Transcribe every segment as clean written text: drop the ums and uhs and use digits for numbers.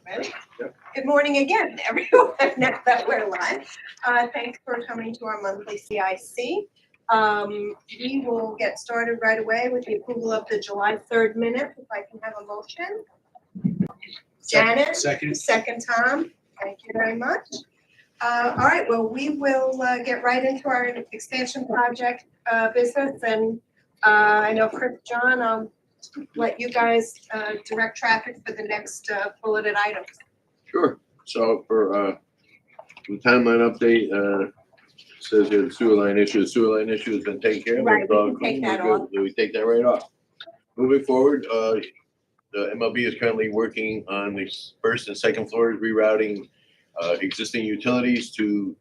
Ready? Yep. Good morning again, everyone, now that we're live. Thanks for coming to our monthly CIC. We will get started right away with the approval of the July 3rd minutes. If I can have a motion. Janet? Second, Tom. Thank you very much. All right, well, we will get right into our expansion project business. And I know Chris, John, I'll let you guys direct traffic for the next bulleted items. Sure. So for the timeline update, says here the sewer line issue. The sewer line issue has been taken care of. Right, we can take that off. We take that right off. Moving forward, the MLB is currently working on the first and second floors, rerouting existing utilities to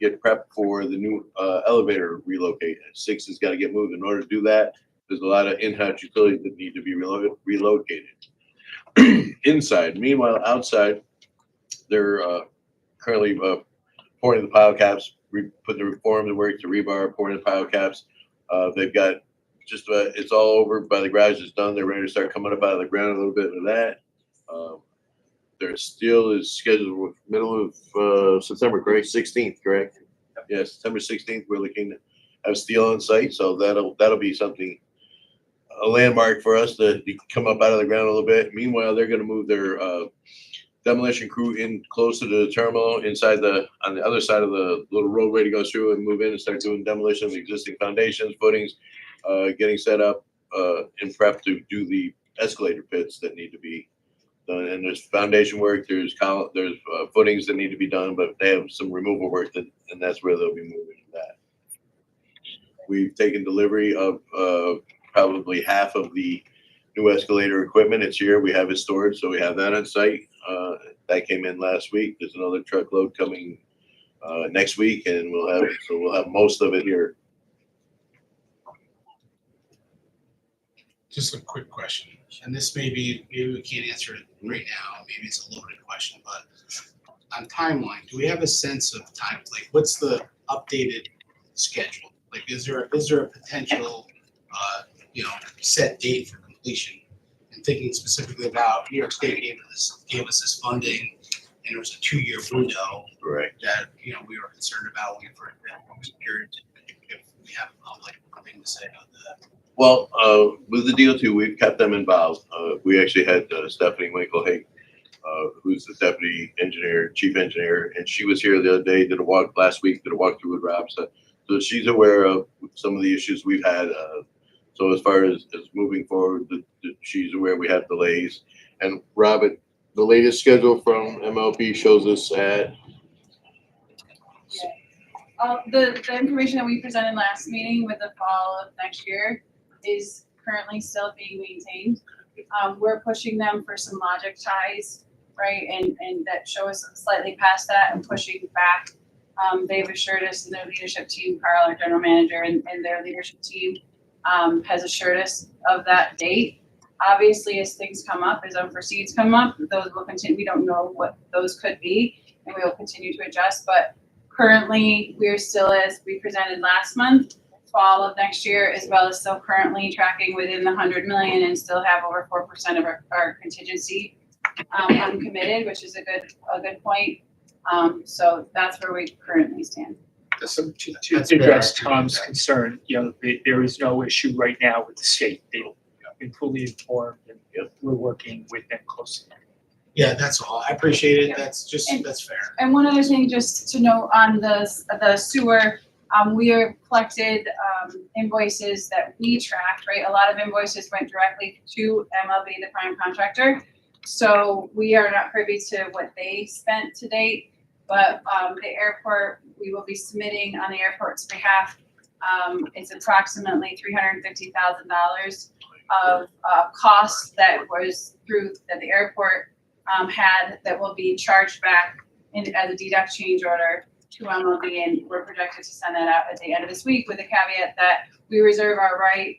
get prepped for the new elevator relocate. 6 has got to get moved. In order to do that, there's a lot of in-house utilities that need to be relocated. Inside. Meanwhile, outside, they're currently pouring the pile caps, putting the reform to work, to rebar, pouring the pile caps. They've got just about, it's all over by the garage. It's done. They're ready to start coming up out of the ground a little bit with that. Their steel is scheduled for middle of September, correct? 16th, correct? Yes, September 16th. We're looking to have steel on site, so that'll be something, a landmark for us to come up out of the ground a little bit. Meanwhile, they're going to move their demolition crew in closer to the terminal, on the other side of the little roadway to go through and move in and start doing demolition of existing foundations, footings, getting set up and prep to do the escalator pits that need to be done. And there's foundation work, there's footings that need to be done, but they have some removal work and that's where they'll be moving that. We've taken delivery of probably half of the new escalator equipment. It's here. We have it stored, so we have that on site. That came in last week. There's another truckload coming next week, and we'll have most of it here. Just a quick question, and this maybe we can't answer it right now. Maybe it's a loaded question, but on timeline, do we have a sense of time? Like, what's the updated schedule? Like, is there a potential, set date for completion? And thinking specifically about New York State gave us this funding, and it was a 2-year window. Right. That we were concerned about when we secured. If we have anything to say about that. Well, with the DOT, we've kept them involved. We actually had Stephanie Winkle-Hake, who's the deputy engineer, chief engineer, and she was here the other day, did a walkthrough with Rob. So she's aware of some of the issues we've had. So as far as moving forward, she's aware we have delays. And Robert, the latest schedule from MLB shows us at. The information that we presented last meeting with the fall of next year is currently still being maintained. We're pushing them for some logic ties, right, and that show us slightly past that and pushing back. They've assured us, and their leadership team, Carl, our general manager, and their leadership team has assured us of that date. Obviously, as things come up, as unforeseens come up, those will continue. We don't know what those could be, and we will continue to adjust. But currently, we're still, as we presented last month, fall of next year, as well as still currently tracking within the 100 million and still have over 4% of our contingency uncommitted, which is a good point. So that's where we currently stand. So to address Tom's concern, there is no issue right now with the state. They've been fully informed, and we're working with them closely. Yeah, that's all. I appreciate it. That's fair. And one other thing, just to note on the sewer, we are collected invoices that we tracked, right? A lot of invoices went directly to MLB, the prime contractor. So we are not privy to what they spent to date, but the airport, we will be submitting on the airport's behalf. It's approximately $350,000 of costs that the airport had that will be charged back as a deduct change order to MLB, and we're projected to send that out at the end of this week with a caveat that we reserve our right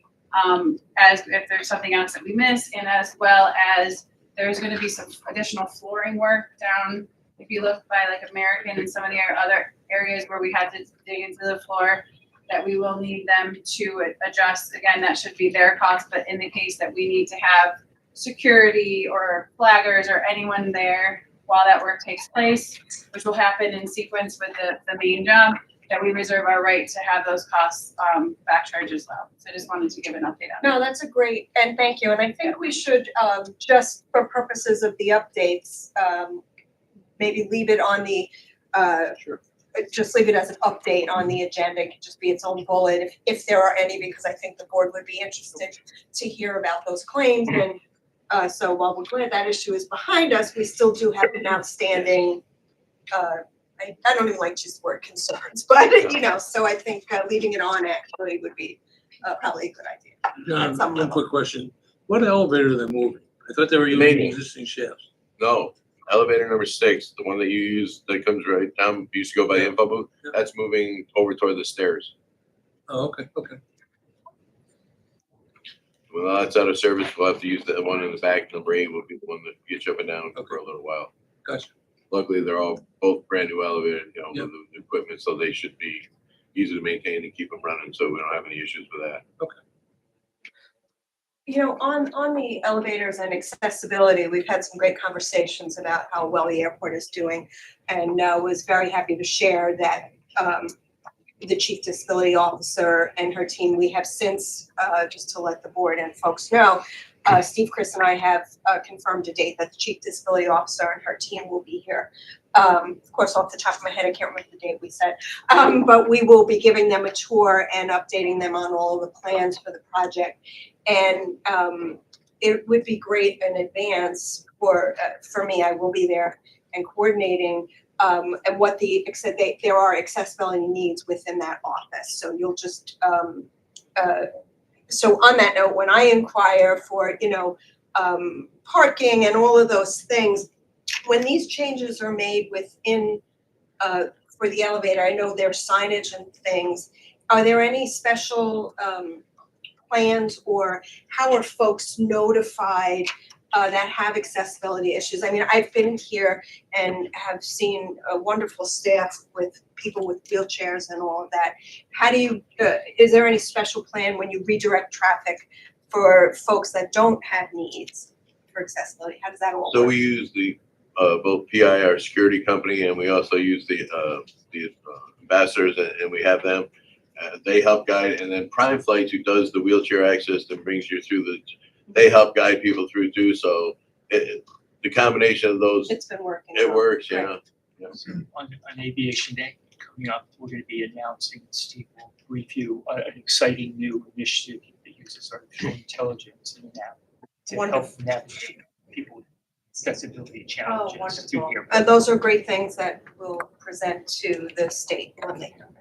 as if there's something else that we miss, and as well as there's going to be some additional flooring work down. If you look by like American and some of the other areas where we had to dig into the floor, that we will need them to adjust. Again, that should be their cost, but in the case that we need to have security or flaggers or anyone there while that work takes place, which will happen in sequence with the main job, that we reserve our right to have those costs back charged as well. So I just wanted to give an update on that. No, that's a great, and thank you. And I think we should, just for purposes of the updates, maybe leave it on the, Sure. just leave it as an update on the agenda. It could just be its own bullet if there are any, because I think the board would be interested to hear about those claims. And so while we're glad that issue is behind us, we still do have an outstanding, I don't even like to use the word concerns, but you know, so I think leaving it on actually would be probably a good idea. John, some one level. quick question. What elevator are they moving? I thought they were using Maybe. existing shafts. No, elevator number 6, the one that you use that comes right down, you used to go by the info booth, Yeah. that's moving over toward the stairs. Oh, okay, okay. When that's out of service, we'll have to use the one in the back. Number 8 will be the one that gets you up and down for a little while. Gotcha. Luckily, they're all both brand new elevators, you know, Yep. with the equipment, so they should be easy to maintain and keep them running, so we don't have any issues with that. You know, on the elevators and accessibility, we've had some great conversations about how well the airport is doing, and was very happy to share that the chief disability officer and her team, we have since, just to let the board and folks know, Steve, Chris, and I have confirmed a date that the chief disability officer and her team will be here. Of course, off the top of my head, I can't remember the date we said, but we will be giving them a tour and updating them on all the plans for the project. And it would be great in advance for me, I will be there and coordinating and what there are accessibility needs within that office. So you'll just, so on that note, when I inquire for, you know, parking and all of those things, when these changes are made within, for the elevator, I know there's signage and things. Are there any special plans, or how are folks notified that have accessibility issues? I mean, I've been here and have seen a wonderful staff with people with wheelchairs and all of that. How do you, is there any special plan when you redirect traffic for folks that don't have needs for accessibility? How does that all work? So we use the both PI, our security company, and we also use the ambassadors, and we have them. They help guide, and then Prime Flights, who does the wheelchair access and brings you through they help guide people through too. So the combination of those, It's been working. it well. works, Right. yeah. On Aviation Day coming up, we're going to be announcing, Steve will review an exciting new initiative that uses artificial intelligence in an app to help Wonderful. navigate people with accessibility Oh, challenges to wonderful. airports. And those are great things that we'll present to the state when they come in.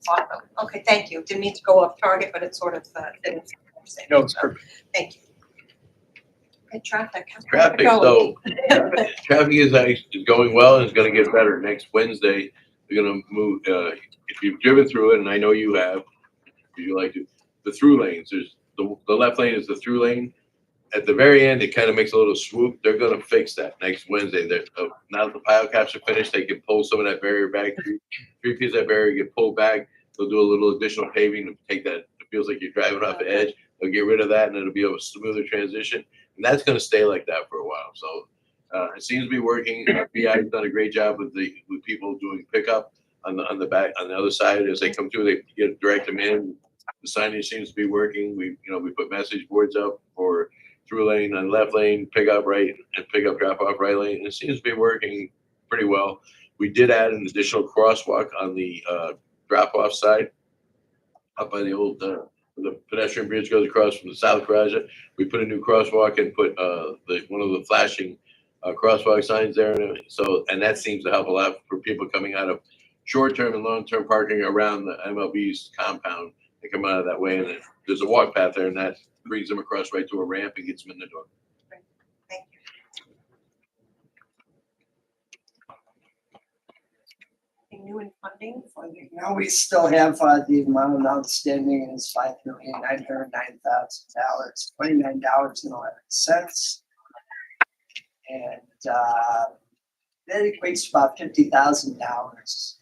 Awesome. Okay, thank you. Didn't mean to go off target, but it sort of didn't. No, it's perfect. Thank you. Okay, traffic. How's Traffic, going? so traffic is going well and is gonna get better. Next Wednesday, we're gonna move, if you've driven through it, and I know you have, if you like to, the through lanes, there's, the left lane is the through lane. At the very end, it kind of makes a little swoop. They're gonna fix that next Wednesday. Now that the pile caps are finished, they can pull some of that barrier back. Three pieces of that barrier get pulled back. They'll do a little additional paving to take that, it feels like you're driving off the edge. They'll get rid of that and it'll be a smoother transition. And that's gonna stay like that for a while. So it seems to be working. BI's done a great job with people doing pickup on the back, on the other side. As they come through, they get direct them in. The signage seems to be working. We put message boards up for through lane and left lane, pick up right, and pick up drop off right lane. It seems to be working pretty well. We did add an additional crosswalk on the drop off side up by the old the pedestrian bridge goes across from the south garage. We put a new crosswalk and put one of the flashing crosswalk signs there. And that seems to help a lot for people coming out of short-term and long-term parking around the MLB's compound. They come out of that way, and there's a walk path there, and that brings them across right to a ramp and gets them in the door. Thank you. New in funding? Funding. Now we still have the amount outstanding is $5,909,000, $29.11, and that equates to about $50,000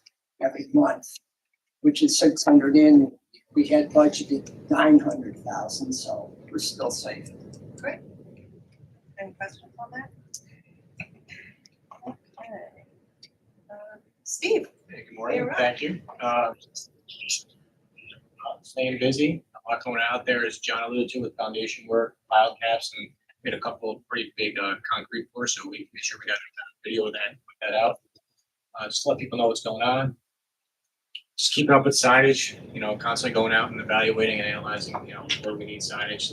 every month, which is $600 in. We had budgeted $900,000, so we're still safe. Any questions on that? Okay. Steve? Hey, good morning. You're up. Thank you. Staying busy. A lot going out there, as John alluded to, with foundation work, pile caps, and made a couple of pretty big concrete pours. So we made sure we got a video of that, put that out. Just let people know what's going on. Just keeping up with signage. Constantly going out and evaluating and analyzing. Where we need signage,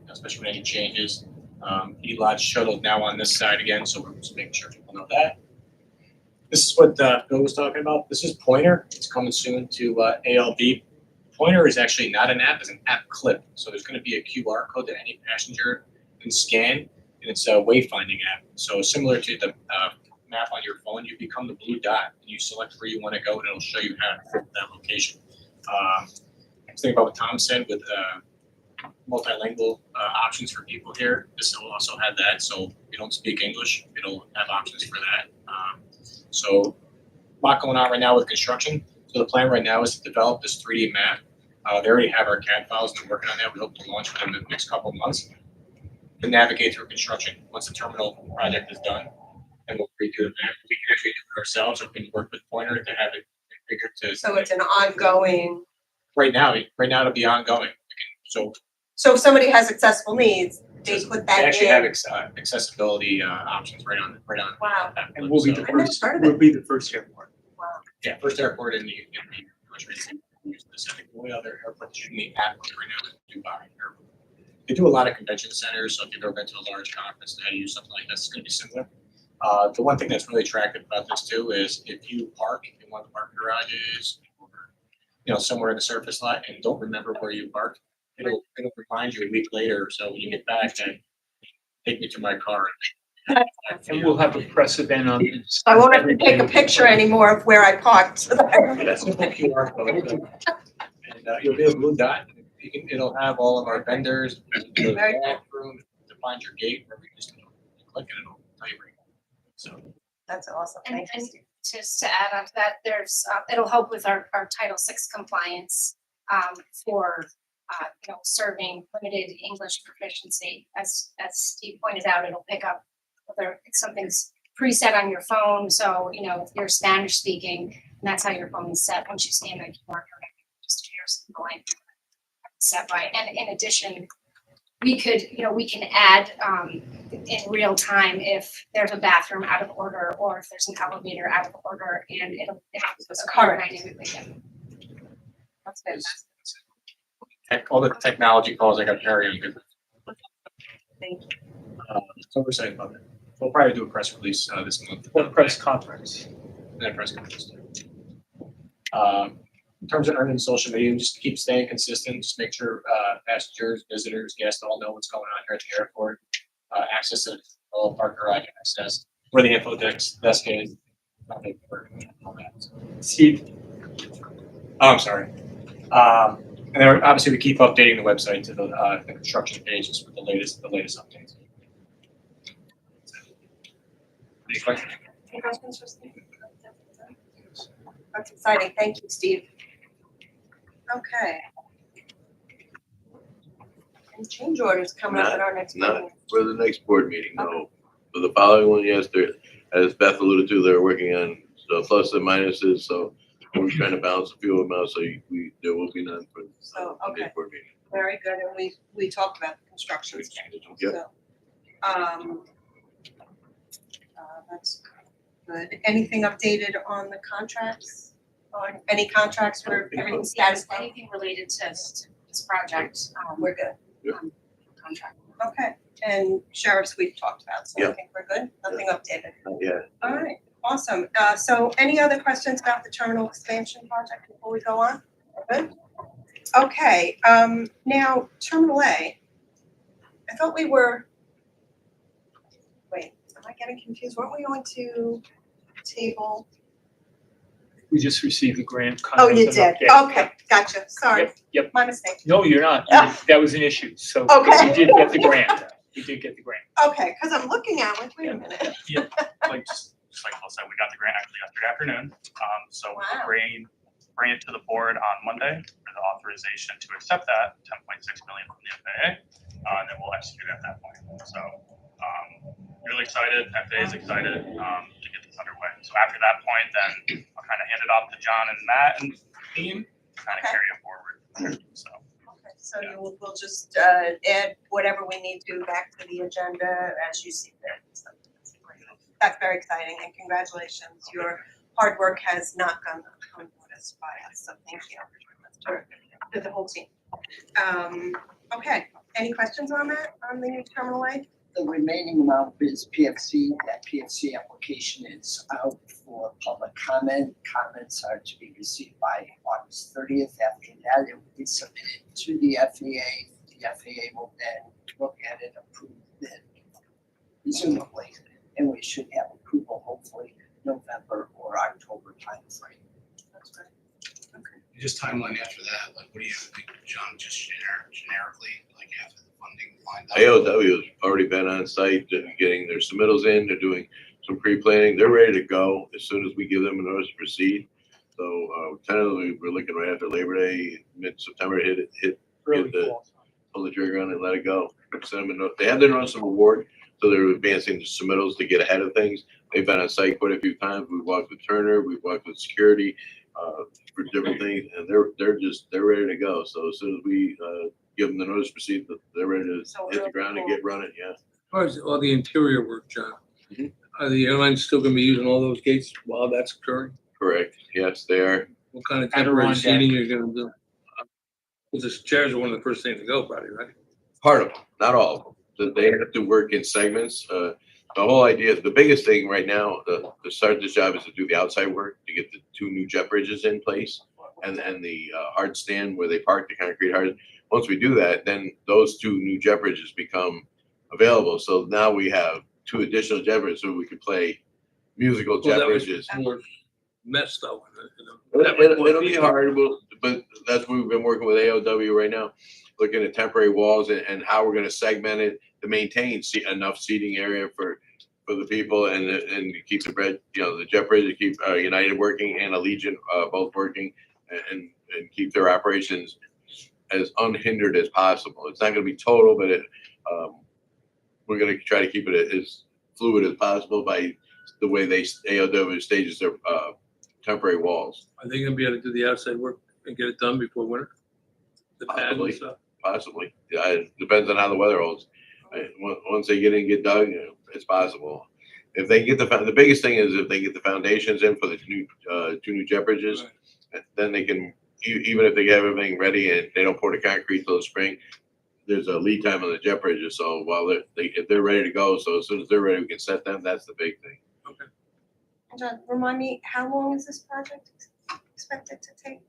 especially with any changes. E-Lodge shuttle now on this side again, so we're just making sure people know that. This is what Bill was talking about. This is Pointer. It's coming soon to ALB. Pointer is actually not an app; it's an app clip. So there's going to be a QR code that any passenger can scan, and it's a wayfinding app. So similar to the map on your phone, you become the blue dot, and you select where you want to go, and it'll show you how to fit that location. Think about what Tom said with multilingual options for people here. This will also have that. So if you don't speak English, it'll have options for that. So a lot going on right now with construction. So the plan right now is to develop this 3D map. They already have our CAD files and they're working on that. We hope to launch within the next couple of months to navigate through construction once the terminal project is done. And we'll redo the map. We can actually do it ourselves, or we can work with Pointer to have it bigger to. So it's an ongoing, Right now it'll be ongoing. So if somebody has accessible needs, they put they that actually have in. accessibility options right on. Wow. And we'll be the So, first, heard of it. we'll be the first airport. yeah, first airport in the Pacific. The only other airport that you need app right now is Dubai Airport. They do a lot of convention centers, so if you've ever been to a large conference and had to use something like this, it's going to be similar. The one thing that's really attractive about this too is if you park in one of the parking garages or somewhere in the surface lot and don't remember where you parked, it'll remind you a week later or so when you get back and take me to my car. And we'll have a press event on this. I won't have to take a picture anymore of where I parked. That's a QR code. And you'll be a blue dot. It'll have all of our vendors, the bathroom, to find your gate, where we just click and it'll tell you where you go. So That's awesome. And, Thank you, and Steve. just to add on to that, there's, it'll help with our Title VI compliance, for, serving limited English proficiency. As Steve pointed out, it'll pick up whether something's preset on your phone. So, if you're Spanish speaking, and that's how your phone is set, once you scan that QR code, just here's the line set by. And in addition, we can add in real time if there's a bathroom out of order or if there's an elevator out of order, and it'll occur dynamically. That's fantastic. all the technology calls I got very good. Thank you. So we're excited about it. We'll probably do a press release this month. Or press conference. And then a press conference. In terms of earning social media, just keep staying consistent. Just make sure passengers, visitors, guests all know what's going on here at the airport. Access to all park garage access, where the info desk is. All that. Steve, Oh, I'm sorry. And then obviously we keep updating the website to the construction pages with the latest updates. Any questions? Any questions for Steve? That's exciting. Thank you, Steve. Okay. And change orders coming up at our next Not meeting. for the next board meeting, no. For the following one, yes, as Beth alluded to, they're working on the plus and minuses, so we're trying to balance a few of them out, so there will be none for So, the okay. next board meeting. Very good. And we talked about the construction schedule. Yep. So, that's good. Anything updated on the contracts? Or any contracts where everything's status quo? Anything related to this project, We're good. contract. Okay. And sheriffs we've talked about, so I Yeah. think we're good. Nothing updated. Yeah, All right. Awesome. So any other questions about the terminal expansion project before we go on? We're good? Okay. Now, Terminal A. I thought we were, wait, am I getting confused? Weren't we going to table? we just received the grant. Oh, you content did. update. Okay, gotcha. Sorry. Yep. My mistake. No, you're not. Ah. That was an issue. So Okay. we did get the grant. We did get the grant. Okay, because I'm looking at it, wait a minute. Like just like Phil said, we got the grant actually yesterday afternoon. So we Wow. will bring it to the board on Monday for the authorization to accept that 10.6 million from the FAA. and then we'll execute at that point. So, really excited, FAA is excited, to get this underway. So after that point, then I'll kind of hand it off to John and Matt and team, kind of Okay. carry it forward, so. Okay, so we'll just add whatever we need to back to the agenda as you see fit. So that's very exciting, and congratulations. Your hard work has not gone unnoticed by us, so thank you. That's terrific. To the whole team. Okay, any questions on that, on the new Terminal A? The remaining amount is PFC. That PFC application is out for public comment. Comments are to be received by August 30th. After that, it will be submitted to the FAA. The FAA will then look at it, approve it, presumably, and we should have approval hopefully November or October timeframe. That's great. Okay. Just timeline after that, like what do you think, John, just generically, like after the funding lined up? AOW has already been on site, getting their submittals in, they're doing some pre-planning, they're ready to go as soon as we give them a notice to proceed. So, tentatively, we're looking right after Labor Day, mid-September, Really the- cool. pull the trigger on it and let it go. Send them a note. They have their notice of award, so they're advancing the submittals to get ahead of things. They've been on site quite a few times. We've walked with Turner, we've walked with security, for different things, and they're ready to go. So as soon as we, give them the notice to proceed, they're ready to So hit the ground and get running, yeah. As far as all the interior work, John, Mhm. are the airlines still gonna be using all those gates while that's occurring? Correct, yes, they are. What kind of Kind of temporary rundown. seating you're gonna do? Because the chairs are one of the first things to go, probably, right? Part of them, not all of them. They have to work in segments. The whole idea, the biggest thing right now, to start this job is to do the outside work, to get the 2 new jet bridges in place and the hard stand where they park the concrete hard. Once we do that, then those 2 new jet bridges become available. So now we have 2 additional jet bridges, so we can play musical Well, jet that was bridges. more mess though, you know. It'll be hard, but that's what we've been working with AOW right now, looking at temporary walls and how we're gonna segment it to maintain enough seating area for the people and to keep the jet bridge to keep United working and Allegiant both working and keep their operations as unhindered as possible. It's not gonna be total, but we're gonna try to keep it as fluid as possible by the way AOW stages their temporary walls. Are they gonna be able to do the outside work and get it done before winter? The pad and Possibly. stuff? Possibly. Yeah, it depends on how the weather holds. Once they get in, get dug, it's possible. If they get the biggest thing is if they get the foundations in for the new 2 new jet bridges, then they can, even if they have everything ready and they don't pour the concrete till the spring, there's a lead time on the jet bridges. So while if they're ready to go, so as soon as they're ready, we can set them. That's the big thing. John, remind me, how long is this project expected to take?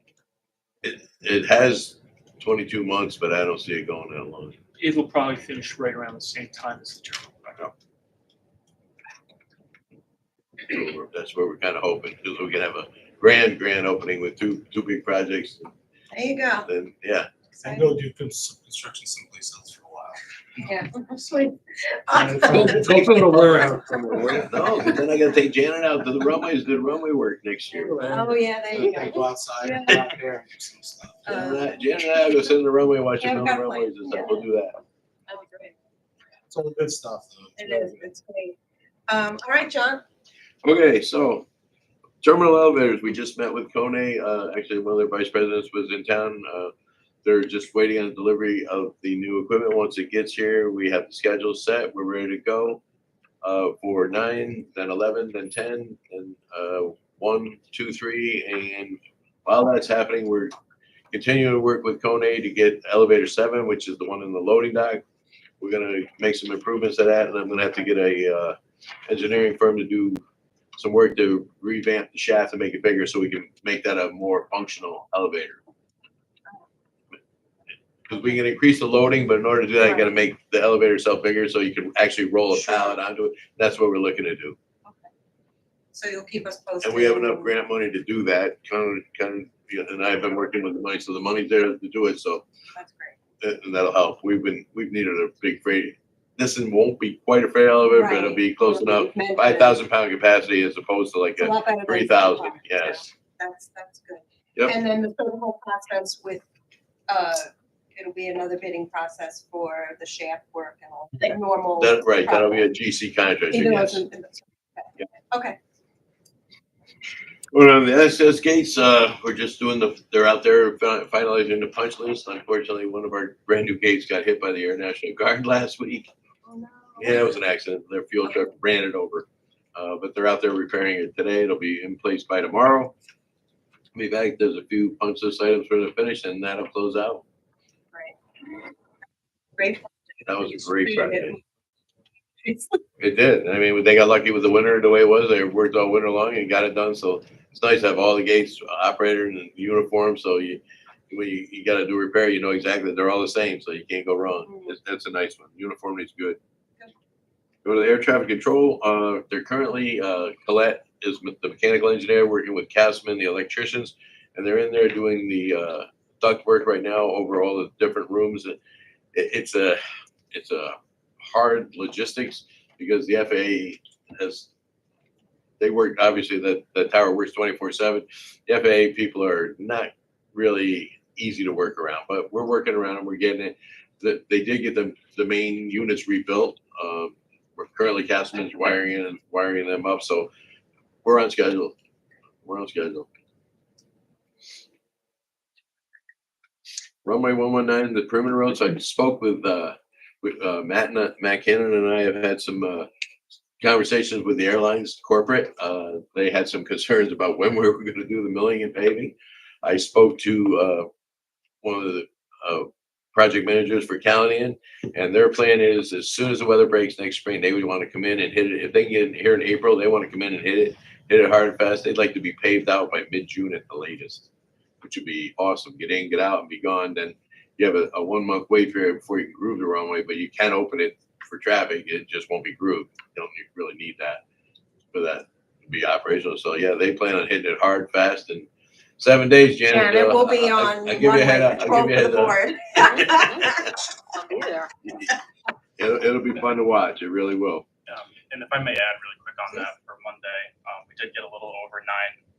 It has 22 months, but I don't see it going that long. It'll probably finish right around the same time as the terminal. So that's where we're kind of hoping, because we can have a grand opening with two big projects. There you go. Then, yeah. And go do construction someplace else for a while. Yeah. Sweet. Go for the warehouse somewhere, will you? No, but then I gotta take Janet out to the runways, do the runway work next year. Oh, yeah, there you Gotta go. go outside, Yeah. go out there and do some stuff. Janet and I will go sit in the runway, watch Yeah, them we've on the got runways and stuff. We'll do that. That'd be great. It's all good stuff though. It is, it's great. All right, John. Okay, so terminal elevators, we just met with Kone. Actually, one of their vice presidents was in town. They're just waiting on delivery of the new equipment. Once it gets here, we have the schedule set. We're ready to go for 9, then 11, then 10, and 1, 2, 3. And while that's happening, we're continuing to work with Kone to get elevator 7, which is the one in the loading dock. We're gonna make some improvements to that, and I'm gonna have to get a engineering firm to do some work to revamp the shaft and make it bigger so we can make that a more functional elevator. Because we can increase the loading, but in order to do that, you gotta make the elevator itself bigger so you can actually roll a pallet onto it. That's what we're looking to do. So you'll keep us posted. And we have enough grant money to do that, and I've been working with the money, so the money's there to do it, so. That's great. And that'll help. We've needed a big freight. This won't be quite a freight elevator, but it'll be close enough. 5,000 pound capacity as opposed to like It's a a lot better than 3,000, 5,000. yes. That's good. Yep. And then the whole process with it'll be another bidding process for the shaft work and all, like normal. Right, that'll be a process. GC contract, Even though yes. it's okay. Well, on the SS gates, we're just doing they're out there finalizing the punch list. Unfortunately, one of our brand new gates got hit by the Air National Guard last week. Oh, no. Yeah, it was an accident. Their fuel truck ran it over. But they're out there repairing it today. It'll be in place by tomorrow. Be back. There's a few punch list items for the finish, and that'll close out. Great. That was a great project. It did. I mean, they got lucky with the winter the way it was. They worked all winter long and got it done. So it's nice to have all the gates operator in uniform. So when you got to do repair, you know exactly they're all the same. So you can't go wrong. That's a nice one. Uniform is good. Go to the air traffic control. They're currently Colette is the mechanical engineer working with Castman, the electricians, and they're in there doing the duct work right now over all the different rooms. It's a hard logistics because the FAA they work, obviously the tower works 24/7. The FAA people are not really easy to work around, but we're working around them. We're getting it. They did get the main units rebuilt. We're currently Castman's wiring them up, so we're on schedule. Runway 119, the perimeter roads. I spoke with Matt Cannon, and I have had some conversations with the airlines corporate. They had some concerns about when we were going to do the milling and paving. I spoke to one of the project managers for Caledon, and their plan is as soon as the weather breaks next spring, they would want to come in and hit it. If they can get in here in April, they want to come in and hit it hard and fast. They'd like to be paved out by mid-June at the latest, which would be awesome. Get in, get out, and be gone. Then you have a 1 month wait period before you can groove the runway, but you can open it for traffic. It just won't be grooved. You don't really need that for that to be operational. So yeah, they plan on hitting it hard, fast, and 7 days, Janet. Janet will be on I give you a head runway up. patrol for the board. I'll be there. It'll be fun to watch. It really will. And if I may add really quick on that, for Monday, we did get a little over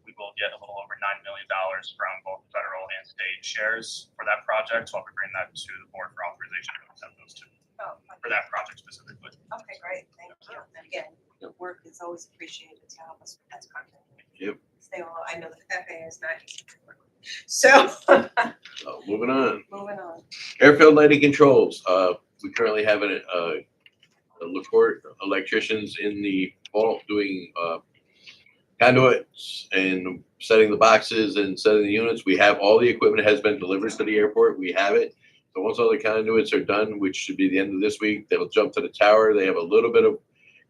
we will get a little over $9 million from both federal and state shares for that project. So I'll be bringing that to the board for authorization to accept those two for that project specifically. Okay, great, thank you. And again, the work is always appreciated to help us with that content. Yep. Stay on, I know the FAA is not easy to work with. So, So moving on. moving on. Airfield lighting controls. We currently have a LaCourte electricians in the vault doing conduits and setting the boxes and setting the units. We have all the equipment has been delivered to the airport. We have it. So once all the conduits are done, which should be the end of this week, they'll jump to the tower. They have a little bit of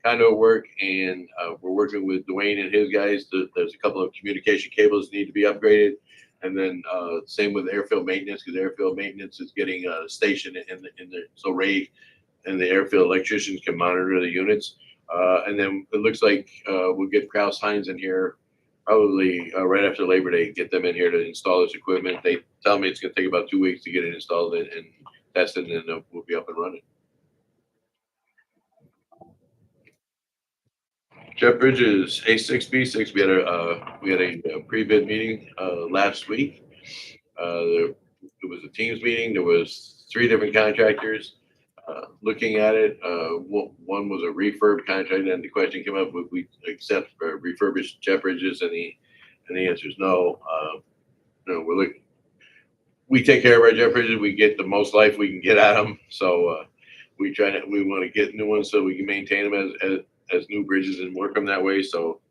conduit work, and we're working with Dwayne and his guys. There's a couple of communication cables need to be upgraded. And then same with airfield maintenance, because airfield maintenance is getting a station in the so Ray and the airfield electricians can monitor the units. And then it looks like we'll get Kraus Heinz in here probably right after Labor Day, get them in here to install this equipment. They tell me it's going to take about 2 weeks to get it installed and tested, and then we'll be up and running. Jeff Bridges, A6, B6. We had a pre-bid meeting last week. There was a Teams meeting. There was 3 different contractors looking at it. One was a refurb contract, and the question came up: would we accept refurbished jet bridges? And the answer is no. No, we take care of our jet bridges. We get the most life we can get out of them. So we want to get new ones so we can maintain them as new bridges and work them that way. So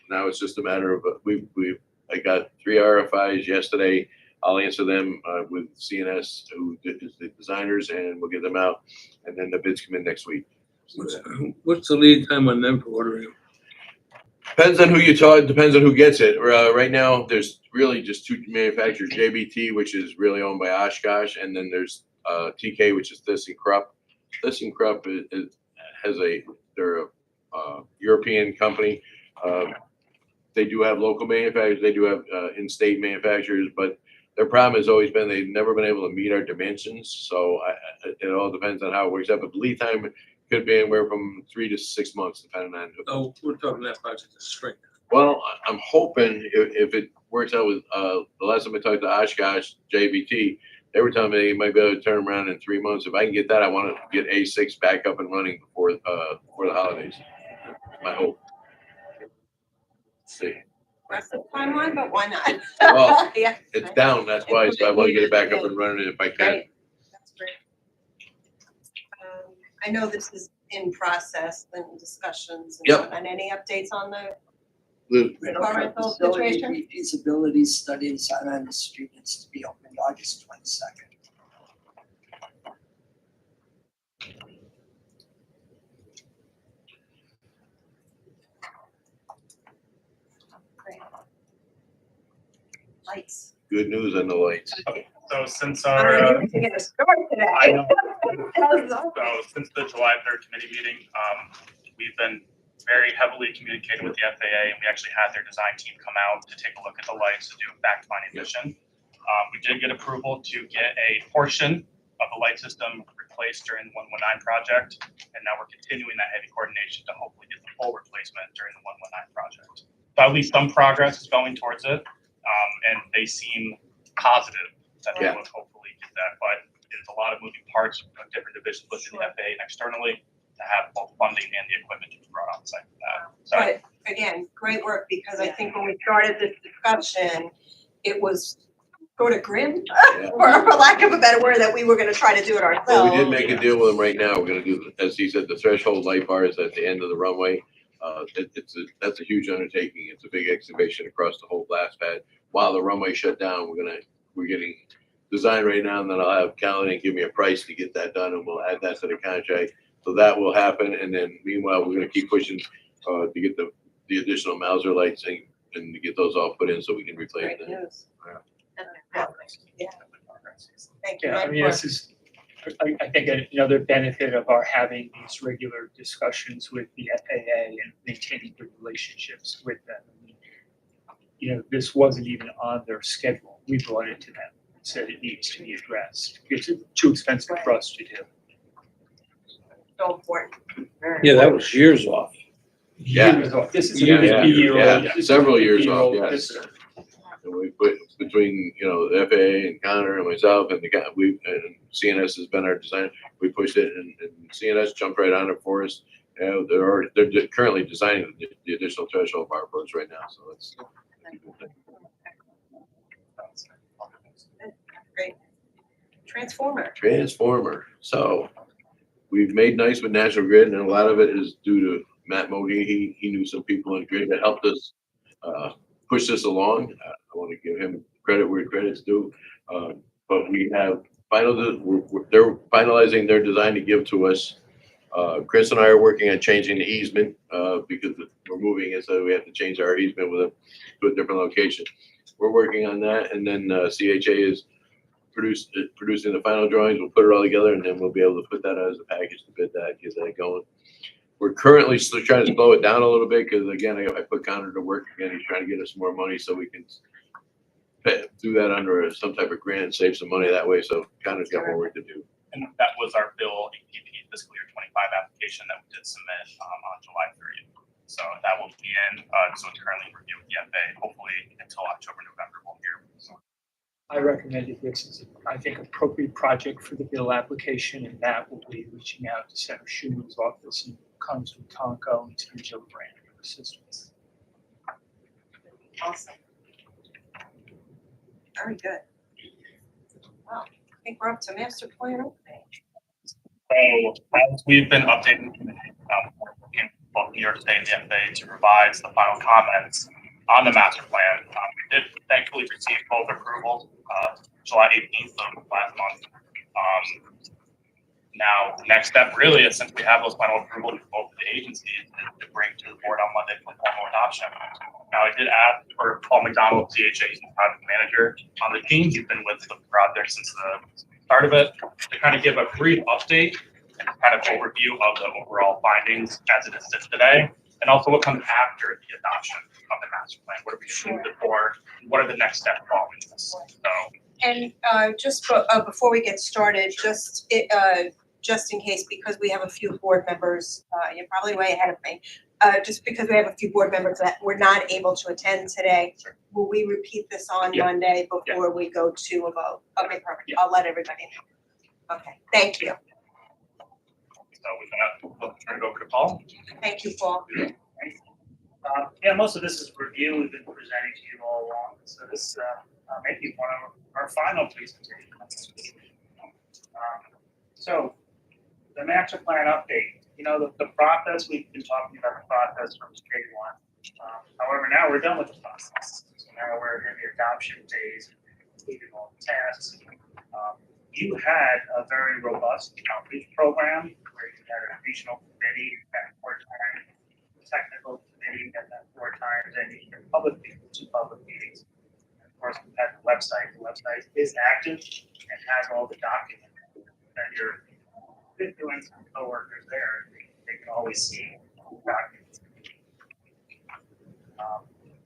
now it's just a matter of I got 3 RFIs yesterday. I'll answer them with CNS, who is the designers, and we'll get them out. And then the bids come in next week. What's the lead time on them for ordering them? Depends on who you talk. Depends on who gets it. Right now, there's really just 2 manufacturers: JBT, which is really owned by Oshkosh, and then there's TK, which is ThyssenKrupp. ThyssenKrupp they're a European company. They do have local manufacturers. They do have in-state manufacturers, but their problem has always been they've never been able to meet our dimensions. So it all depends on how it works out. But the lead time could be anywhere from 3 to 6 months, depending on. Oh, we're talking that project this spring. Well, I'm hoping if it works out with the last time I talked to Oshkosh, JBT, they were telling me they might be able to turn around in 3 months. If I can get that, I want to get A6 back up and running before the holidays. My hope. Let's see. Aggressive timeline, but why not? Well, Yeah. It's down, that's why, so I want to get it back up and running if I can. Right. That's great. I know this is in process and discussions and Yep. whatnot. Any updates on the The- car rental Feasibility- situation? Feasibility studies are on the street, it's to be opened August 22nd. Great. Lights. Good news on the lights. So since I our, don't even get a start today. I know. so since the July 3rd committee meeting, we've been very heavily communicating with the FAA, and we actually had their design team come out to take a look at the lights to do a fact-finding mission. We did get approval to get a portion of the light system replaced during the 119 project, and now we're continuing that heavy coordination to hopefully get the full replacement during the 119 project. So at least some progress is going towards it, and they seem positive that they Yeah. would hopefully get that, but there's a lot of moving parts of different divisions within the FAA and externally to have both funding and the equipment to be brought on site for that. So But again, great work, because I think when we started this discussion, it was sort of grim, for lack of a better word, that we were gonna try to do it ourselves. Well, we did make a deal with them right now. We're gonna do, as he said, the threshold light bars at the end of the runway. That's a huge undertaking. It's a big excavation across the whole blast pad. While the runway shut down, we're getting design right now, and then I'll have Callan give me a price to get that done, and we'll add that to the contract. So that will happen, and then meanwhile, we're gonna keep pushing to get the additional Mauser lights and to get those all put in so we can replace Great them. news. Yeah. Yeah. Thank you. Yeah, I mean, this is, I think another benefit of our having these regular discussions with the FAA and maintaining good relationships with them. I mean, you know, this wasn't even on their schedule. We brought it to them and said it needs to be addressed. It's too expensive for us to do. So important. Yeah, that was years off. Yeah. Years off. This is a Yeah, 50-year-old. yeah, this is several a years off, 50-year-old yes. system. And we put between, the FAA and Connor and myself and and CNS has been our design. We pushed it and CNS jumped right on it for us. They're currently designing the additional threshold bar for us right now. So it's Great. Transformer. So we've made nice with National Grid, and a lot of it is due to Matt Mogi. He knew some people in Grid that helped us push this along. I want to give him credit where credit's due. But we have they're finalizing their design to give to us. Chris and I are working on changing the easement because we're moving it, so we have to change our easement to a different location. We're working on that, and then CHA is producing the final drawings. We'll put it all together, and then we'll be able to put that out as a package to bid that, get that going. We're currently still trying to slow it down a little bit because, again, I put Connor to work again. He's trying to get us more money so we can do that under some type of grant and save some money that way. So Connor's got more work to do. and that was our bill APP fiscal year 25 application that we did submit on July 30th. So that will be in, so it's currently reviewed with the FAA, hopefully until October, November, we'll hear. So I recommended this as, I think, appropriate project for the bill application, and Matt will be reaching out to Senator Schumer's office and Congressman Tonko and to Joe Brand for assistance. Awesome. Very good. Wow, I think we're up to master plan opening. So as we've been updating the committee, we're working with both New York State and the FAA to revise the final comments on the master plan. We did thankfully receive both approvals, July 18th of last month. Now, the next step really is, since we have those final approvals from both of the agencies, is to bring to the board on Monday for formal adoption. Now, I did ask for Paul McDonald, CHA, project manager on the team. He's been with the project since the start of it, to kind of give a brief update and kind of overview of the overall findings as it exists today, and also what comes after the adoption of the master plan. What are we doing before? What are the next steps following this? So, And just before we get started, just in case, because we have a few board members, you're probably way ahead of me, just because we have a few board members that were not able to attend today, will we repeat this on Yeah. Monday before we go to a vote? Okay, perfect. Yeah. I'll let everybody know. Okay, thank you. So with that, we'll turn it over to Paul. Thank you, Paul. Yeah, most of this is review we've been presenting to you all along, so this may be one of our final presentations. So, the master plan update, you know, the process, we've been talking about the process from day one. However, now we're done with the process. So now we're in the adoption phase, completing all the tasks. You had a very robust outreach program where you had a regional committee at 4 times, technical committee at 4 times, and you had public meetings, 2 public meetings. And of course, we had the website. The website is active and has all the documents. And your constituents and coworkers there, they can always see the documents.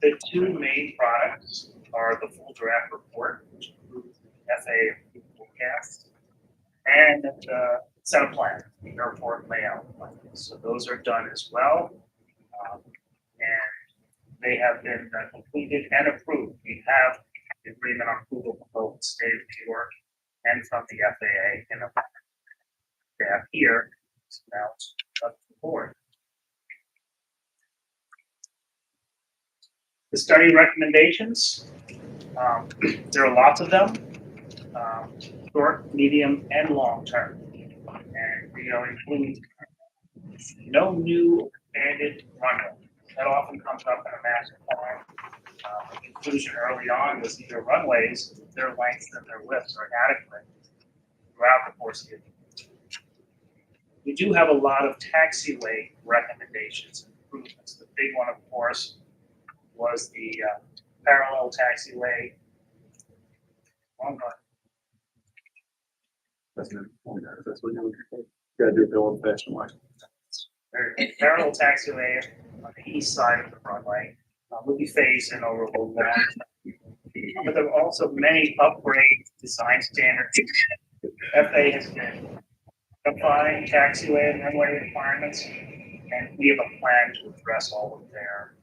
The 2 main products are the full draft report, which includes the FAA forecast, and the set of plans, the airport layout plans. So those are done as well. And they have been completed and approved. We have the agreement on approval from both the state of New York and from the FAA and the staff here. So now it's up to the board. The study recommendations, there are lots of them, short, medium, and long term. And we are including no new expanded runway. That often comes up in a master plan. The conclusion early on was either runways, their lengths and their widths are adequate throughout the course of the year. We do have a lot of taxiway recommendations and improvements. The big one, of course, was the parallel taxiway. That's what you gotta do, Bill, and fashion like. Parallel taxiway on the east side of the runway will be phased in over the long term. But there are also many upgrade design standards. FAA has been applying taxiway and runway requirements, and we have a plan to address all of their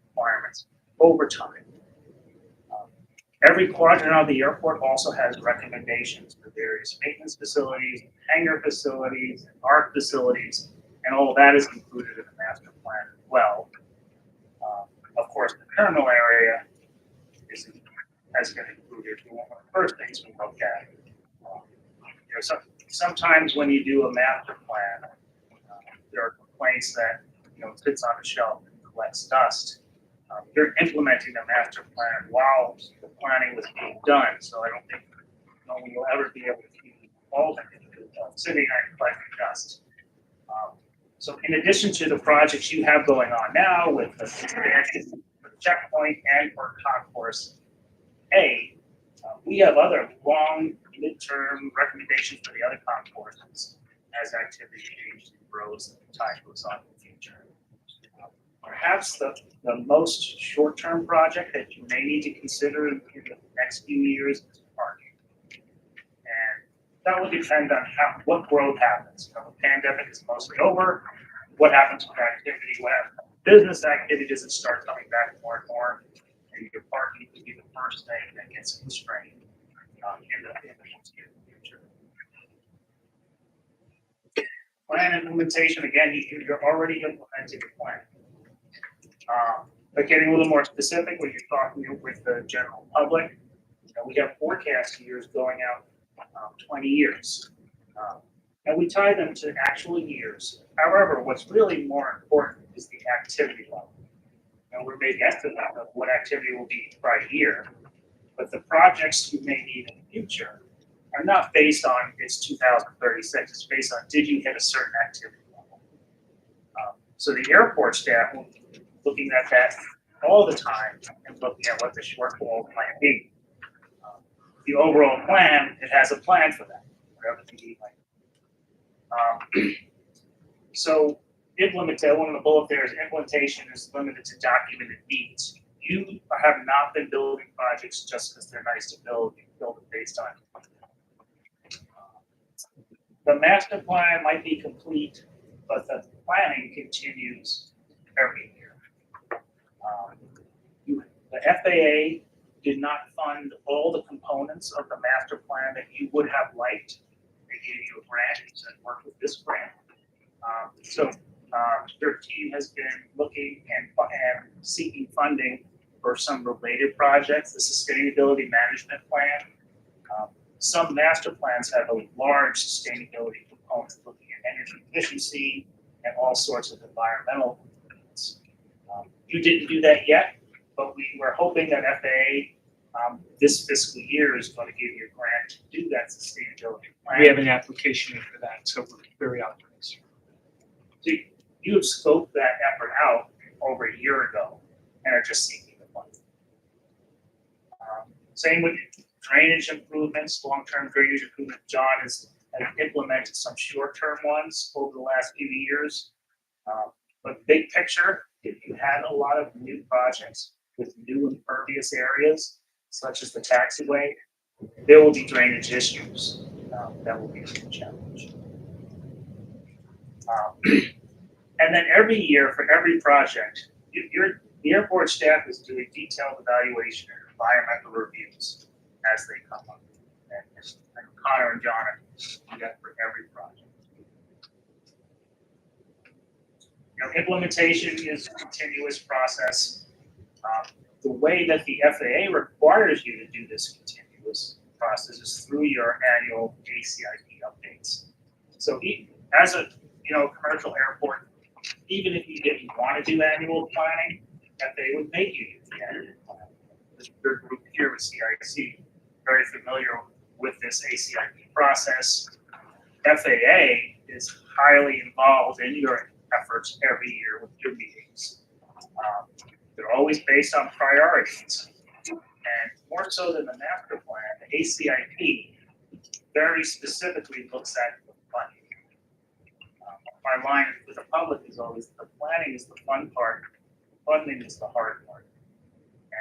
requirements over time. Every quadrant of the airport also has recommendations for various maintenance facilities, hangar facilities, and ARC facilities, and all of that is included in the master plan as well. Of course, the terminal area has been included. One of the first things we look at. Sometimes when you do a master plan, there are complaints that it sits on a shelf and collects dust. You're implementing the master plan while the planning was being done, so I don't think no one will ever be able to keep all the sitting there and collecting dust. So in addition to the projects you have going on now with the expansion for the checkpoint and for Concourse A, we have other long midterm recommendations for the other concourses as activity changes and grows and time goes on in the future. Perhaps the most short-term project that you may need to consider in the next few years is parking. And that will depend on what growth happens. The pandemic is mostly over. What happens with activity? What happens with business activity? Does it start coming back more and more? And your parking could be the first thing that gets constrained in the future. Plan implementation, again, you're already implementing a plan. But getting a little more specific, when you're talking with the general public, we have forecast years going out 20 years. And we tie them to actual years. However, what's really more important is the activity level. We're making estimates of what activity will be by year, but the projects you may need in the future are not based on it's 2036. It's based on did you hit a certain activity level. So the airport staff will be looking at that all the time and looking at what the shortfall might be. The overall plan, it has a plan for that, whatever the need might be. So implementation, one of the bullet there is implementation is limited to documented needs. You have not been building projects just because they're nice to build. You build it based on. The master plan might be complete, but the planning continues The FAA did not fund all the components of the master plan that you would have liked. They gave you a grant and said, work with this grant. Their team has been looking and seeking funding for some related projects, the sustainability management plan. Some master plans have a large sustainability component looking at energy efficiency and all sorts of environmental components. You didn't do that yet, but we were hoping that FAA this fiscal year is going to give you a grant to do that sustainability plan. We have an application in for that, so we're very optimistic. So you have scoped that effort out over a year ago and are just seeking the funding. Same with drainage improvements, long-term drainage improvement. John has implemented some short-term ones over the last few years. But big picture, if you had a lot of new projects with new impervious areas, such as the taxiway, there will be drainage issues that will be a challenge. And then every year for every project, the airport staff is doing detailed evaluation and environmental reviews as they come up. And Connor and John do that for every project. Implementation is a continuous process. The way that the FAA requires you to do this continuous process is through your annual ACIP updates. So as a commercial airport, even if you didn't want to do annual planning, FAA would make you do the annual planning. This group here with CIC, very familiar with this ACIP process. FAA is highly involved in your efforts every year with your meetings. They're always based on priorities. And more so than the master plan, the ACIP very specifically looks at the funding. Our line with the public is always the planning is the fun part, funding is the hard part.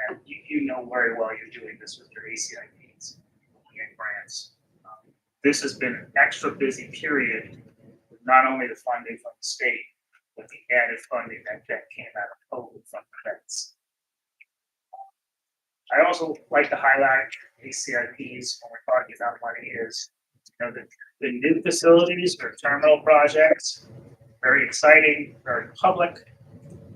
And you know very well you're doing this with your ACIPs, looking at grants. This has been an extra busy period with not only the funding from the state, but the added funding that came out of COVID from the feds. I also like to highlight ACIPs when we're talking about money is, the new facilities or terminal projects, very exciting, very public.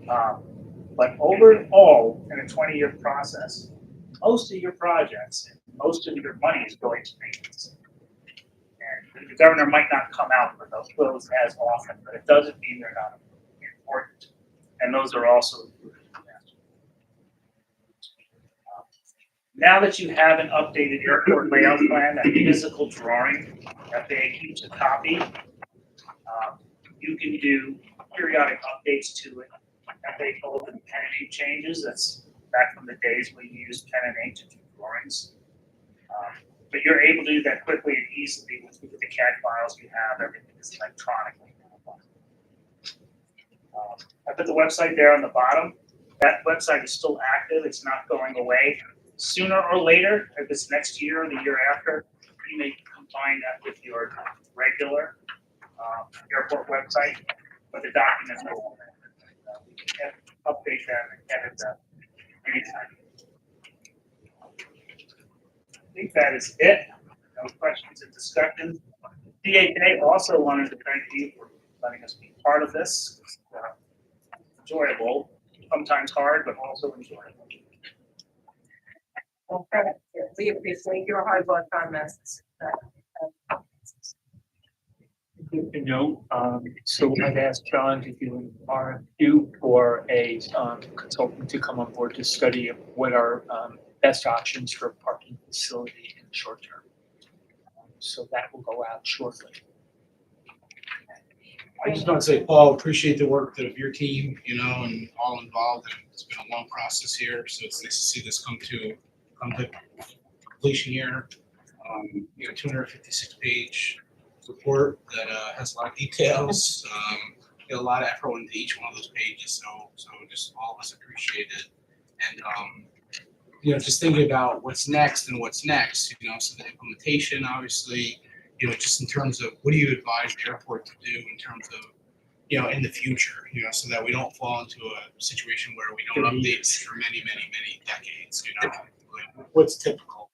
But overall, in a 20-year process, most of your projects, most of your money is going to maintenance. And the governor might not come out with those as often, but it doesn't mean they're not important. And those are also included in that. Now that you have an updated airport layout plan, that physical drawing, FAA keeps a copy. You can do periodic updates to it. FAA calls them pen and ink changes. That's back from the days when you used pen and ink to do drawings. But you're able to do that quickly and easily with the CAD files you have. Everything is electronically now. I put the website there on the bottom. That website is still active. It's not going away. Sooner or later, if it's next year or the year after, you may combine that with your regular airport website, but the documents will we can update them and edit them anytime. I think that is it. No questions and discussions. DHA also wanted to thank you for letting us be part of this. It's enjoyable, sometimes hard, but also enjoyable. Okay, we appreciate your hard work on this. So I've asked John to do an RFQ for a consultant to come on board to study what are best options for a parking facility in the short term. So that will go out shortly. I just want to say, Paul, appreciate the work of your team, and all involved. It's been a long process here, so it's nice to see this come to completion here. 256-page report that has a lot of details. Get a lot of effort into each one of those pages, so just all of us appreciate it. And just thinking about what's next, so the implementation, obviously, just in terms of what do you advise the airport to do in terms of in the future, so that we don't fall into a situation where we don't update this for many, many, many decades, Like, what's typical?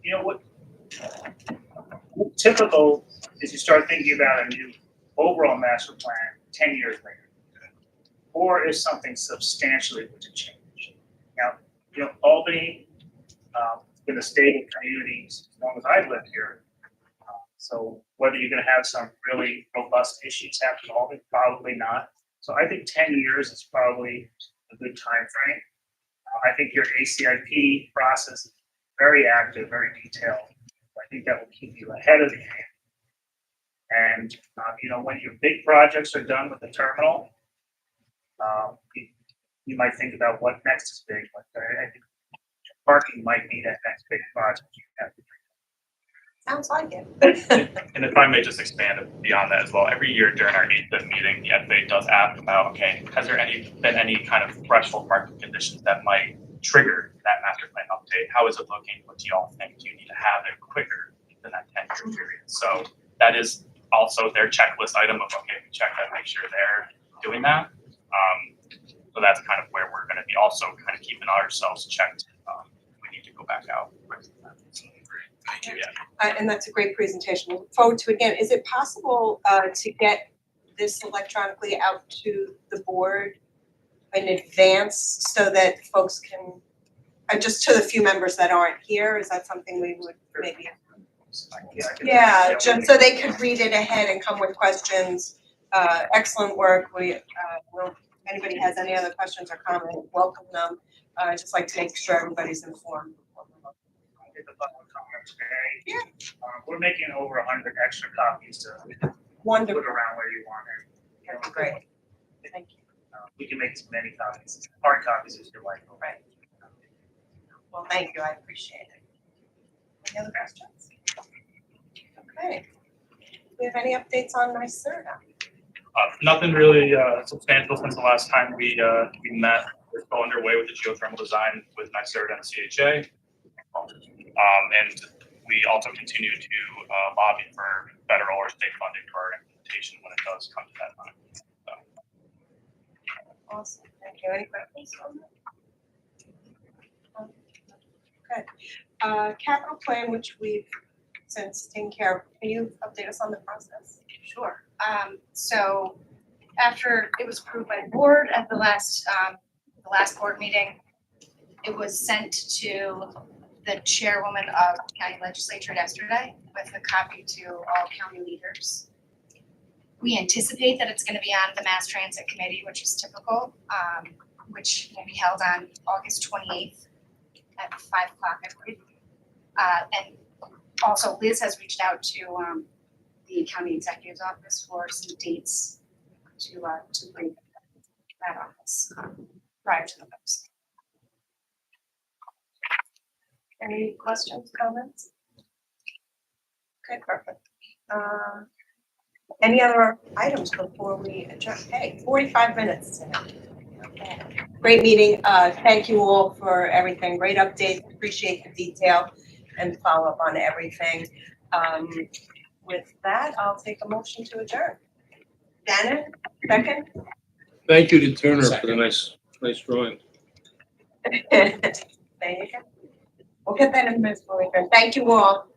You know what? Typical is you start thinking about a new overall master plan 10 years later. Or is something substantially going to change? Now, Albany, been a stable community as long as I've lived here. So whether you're going to have some really robust issues happen in Albany, probably not. So I think 10 years is probably a good time frame. I think your ACIP process is very active, very detailed. I think that will keep you ahead of the game. And when your big projects are done with the terminal, you might think about what next is big. But I think parking might be that next big project you have to do. Sounds like it. And if I may just expand beyond that as well, every year during our 8th meeting, the FA does ask about, okay, has there been any kind of threshold market conditions that might trigger that master plan update? How is it looking? What do y'all think? Do you need to have it quicker than that 10-year period? So that is also their checklist item of, okay, we check that, make sure they're doing that. So that's kind of where we're going to be also kind of keeping ourselves checked. We need to go back out. Thank you. Yeah. And that's a great presentation. Look forward to it again. Is it possible to get this electronically out to the board in advance so that folks can, just to the few members that aren't here, is that something we would maybe? Yeah, just so they could read it ahead and come with questions. Excellent work. Will, anybody has any other questions or comments, welcome them. I'd just like to make sure everybody's informed. Get the public comment today. Yeah. We're making over 100 extra copies to put Wonderful. around where you want it. That's great. Thank you. We can make as many copies, hard copies as you like. Right. Well, thank you. I appreciate it. Any other questions? Okay. Do we have any updates on NYSERDA? Nothing really substantial since the last time we met. We're still underway with the geothermal design with NYSERDA and CHA. And we also continue to lobby for federal or state funding for our implementation when it does come to that time. So. Awesome. Thank you. Any questions on that? Okay. Capital plan, which we've since taken care of. Can you update us on the process? Sure. So after it was approved by the board at the last board meeting, it was sent to the chairwoman of the county legislature yesterday with a copy to all county leaders. We anticipate that it's going to be on the Mass Transit Committee, which is typical, which will be held on August 28th at 5 o'clock, I believe. And also Liz has reached out to the county executive's office for some dates to bring that office prior to the votes. Any questions, comments? Okay, perfect. Any other items before we adjourn? Hey, 45 minutes tonight. Okay. Great meeting. Thank you all for everything. Great update. Appreciate the detail and follow up on everything. With that, I'll take a motion to adjourn. Janet, second? Thank you to Turner for the nice drawing. There you go. We'll get that in a minute. Thank you all.